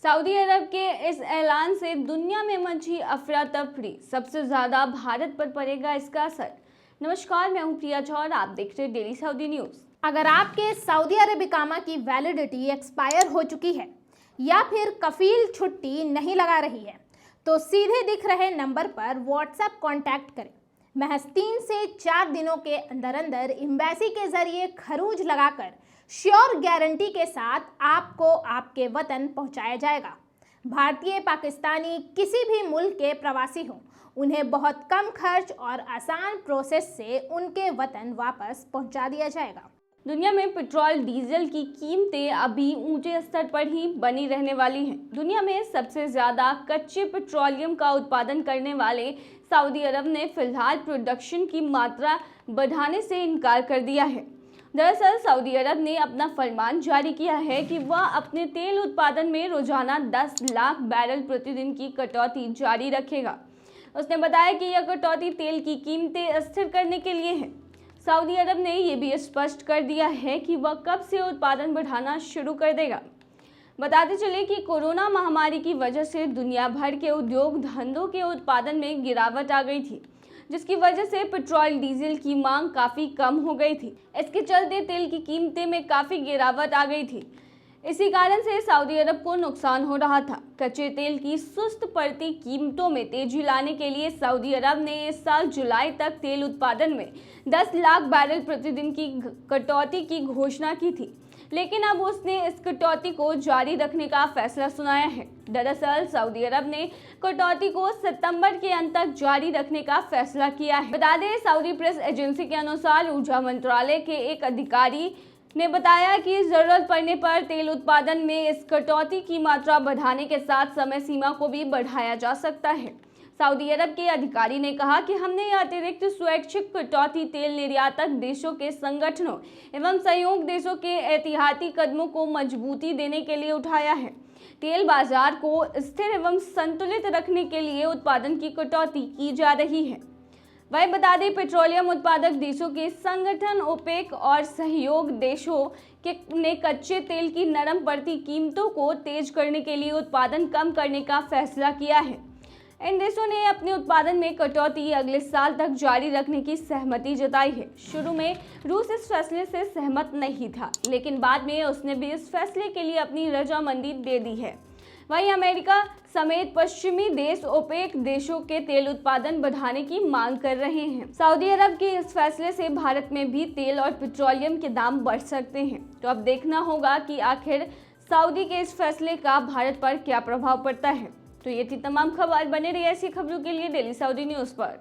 Saudi अरब के इस ऐलान से दुनिया में मची अफरा तफरी। सबसे ज्यादा भारत पर पड़ेगा इसका असर। नमस्कार, मैं हूं प्रिया झौर, आप देख रहे हैं डेली सऊदी न्यूज। अगर आपके सऊदी अरब इकामा की वैलिडिटी एक्सपायर हो चुकी है या फिर कफील छुट्टी नहीं लगा रही है तो सीधे दिख रहे नंबर पर व्हाट्सएप कांटेक्ट करें। महज 3 से 4 दिनों के अंदर अंदर एम्बेसी के जरिए खरूज लगाकर श्योर गारंटी के साथ आपको आपके वतन पहुंचाया जाएगा। भारतीय, पाकिस्तानी, किसी भी मुल्क के प्रवासी हों, उन्हें बहुत कम खर्च और आसान प्रोसेस से उनके वतन वापस पहुंचा दिया जाएगा। दुनिया में पेट्रोल डीजल की कीमतें अभी ऊंचे स्तर पर ही बनी रहने वाली हैं। दुनिया में सबसे ज्यादा कच्चे पेट्रोलियम का उत्पादन करने वाले सऊदी अरब ने फिलहाल प्रोडक्शन की मात्रा बढ़ाने से इनकार कर दिया है। दरअसल सऊदी अरब ने अपना फरमान जारी किया है कि वह अपने तेल उत्पादन में रोजाना 10 लाख बैरल प्रतिदिन की कटौती जारी रखेगा। उसने बताया कि यह कटौती तेल की कीमतें स्थिर करने के लिए है। सऊदी अरब ने यह भी स्पष्ट कर दिया है कि वह कब से उत्पादन बढ़ाना शुरू कर देगा। बताते चले कि कोरोना महामारी की वजह से दुनिया भर के उद्योग धंधों के उत्पादन में गिरावट आ गई थी, जिसकी वजह से पेट्रोल डीजल की मांग काफ़ी कम हो गई थी। इसके चलते तेल की कीमतें में काफ़ी गिरावट आ गई थी। इसी कारण से सऊदी अरब को नुकसान हो रहा था। कच्चे तेल की सुस्त पड़ती कीमतों में तेजी लाने के लिए सऊदी अरब ने इस साल जुलाई तक तेल उत्पादन में 10 लाख बैरल प्रतिदिन की कटौती की घोषणा की थी, लेकिन अब उसने इस कटौती को जारी रखने का फैसला सुनाया है। दरअसल सऊदी अरब ने कटौती को सितंबर के अंत तक जारी रखने का फैसला किया है। बता दें, सऊदी प्रेस एजेंसी के अनुसार ऊर्जा मंत्रालय के एक अधिकारी ने बताया कि जरूरत पड़ने पर तेल उत्पादन में इस कटौती की मात्रा बढ़ाने के साथ समय सीमा को भी बढ़ाया जा सकता है। सऊदी अरब के अधिकारी ने कहा कि हमने यह अतिरिक्त स्वैच्छिक कटौती तेल निर्यातक देशों के संगठनों एवं सहयोग देशों के एहतियाती कदमों को मजबूती देने के लिए उठाया है। तेल बाजार को स्थिर एवं संतुलित रखने के लिए उत्पादन की कटौती की जा रही है। वही बता दें, पेट्रोलियम उत्पादक देशों के संगठन ओपेक और सहयोग देशों ने कच्चे तेल की नरम पड़ती कीमतों को तेज करने के लिए उत्पादन कम करने का फैसला किया है। इन देशों ने अपने उत्पादन में कटौती अगले साल तक जारी रखने की सहमति जताई है। शुरू में रूस इस फैसले से सहमत नहीं था, लेकिन बाद में उसने भी इस फैसले के लिए अपनी रजामंदी दे दी है। वहीं अमेरिका समेत पश्चिमी देश ओपेक देशों के तेल उत्पादन बढ़ाने की मांग कर रहे हैं। सऊदी अरब के इस फैसले से भारत में भी तेल और पेट्रोलियम के दाम बढ़ सकते हैं। तो अब देखना होगा कि आखिर सऊदी के इस फैसले का भारत पर क्या प्रभाव पड़ता है। तो ये थी तमाम खबर। बने रहिए ऐसी खबरों के लिए डेली सऊदी न्यूज पर।